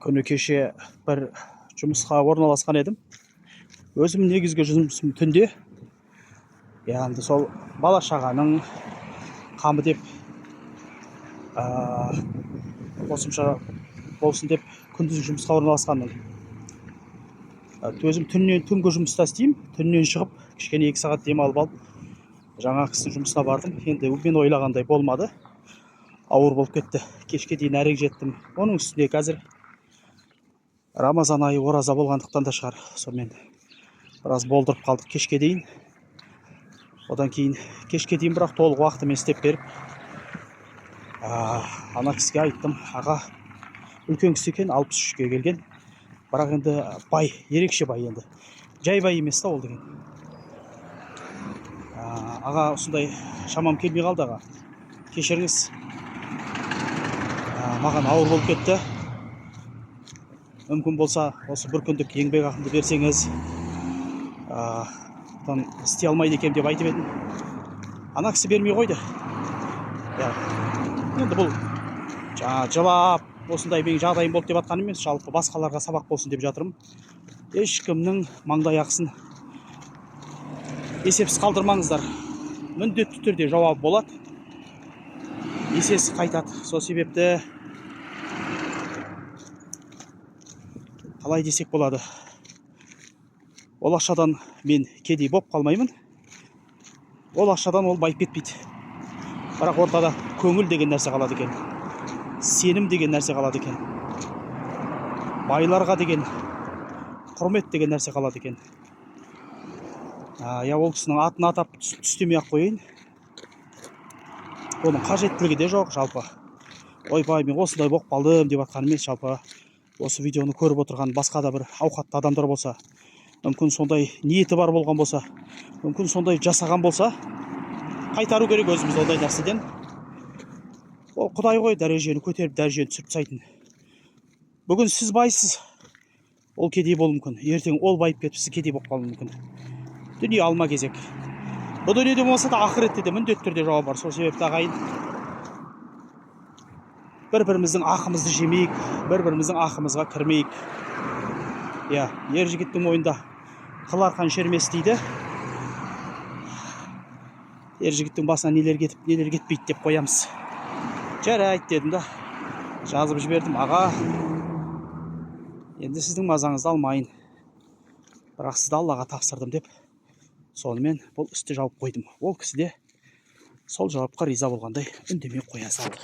Күні кеше бір жұмысқа орналасқан едім. Өзім негізгі жұмысым түнде. Яғни сол бала шағаның қамы деп қосымша болсын деп күндіз жұмысқа орналасқанмын. Өзім түнгі жұмыста істеймін. Түннен шығып, кішкене 2 сағат демалып алып, жаңа кісінің жұмысына бардым. Енді мен ойлағандай болмады. Ауыр болып кетті. Кешке дейін әрең жеттім. Оның үстіне қазір Рамазан айы ораза болғандықтан да шығар. Сонымен біраз болдырып қалдық кешке дейін. Одан кейін кешке дейін бірақ толық уақытымен істеп беріп, ана кісіге айттым, аға, үлкен кісі екен, 63-ге келген. Бірақ енді бай, ерекше бай енді. Жай бай емес та ол деген. Аға, осындай шамам келмей қалды, аға. Кешіріңіз. Маған ауыр болып кетті. Мүмкін болса, осы бір күндік еңбек ақымды берсеңіз, істей алмайды екен деп айтып едім. Ана кісі бермей қойды. Енді бұл жылап, осындай менің жағдайым болды деп атқан емес, жалпы басқаларға сабақ болсын деп жатырмын. Ешкімнің маңдай ақысын есепсіз қалдырмаңыздар. Міндетті түрде жауап болады. Есесі қайтады. Сол себепті қалай десек болады. Ол ақшадан мен кедей боп қалмаймын. Ол ақшадан ол байып кетпейді. Бірақ ортада көңіл деген нәрсе қалады екен. Сенім деген нәрсе қалады екен. Байларға деген құрмет деген нәрсе қалады екен. Ол кісінің атын атап түстемей ақ қойын. Оның қажеттілігі де жоқ жалпы. Ойбай, мен осындай болып қалдым деп атқан емес, жалпы. Осы видеоны көріп отырған басқа да бір ауқатты адамдар болса, мүмкін сондай ниеті бар болған болса, мүмкін сондай жасаған болса, қайтару керек өзіміз ондай нәрседен. Ол Құдай ғой, дәрежені көтеріп, дәрежені түсіріп тастайтын. Бүгін сіз байсыз, ол кедей болуы мүмкін. Ертең ол байып кетіп, сіз кедей болып қалуы мүмкін. Дүние алма кезек. Бұл дүниеде болмаса да ақыретте де міндетті түрде жауап бар. Сол себепті ағайын, бір-біріміздің ақымызды жемейік, бір-біріміздің ақымызға кірмейік. Ер жігіттің мойнында қыл арқан шермес дейді. Ер жігіттің басына нелер кетіп, нелер кетпейді деп қоямыз. Жарайды дедім да, жазып жібердім. Аға, енді сіздің мазаңызды алмайын. Бірақ сізді Аллаға тапсырдым деп, сонымен бұл істі жауып қойдым. Ол кісі де сол жауапқа риза болғандай үндемей қоя салды.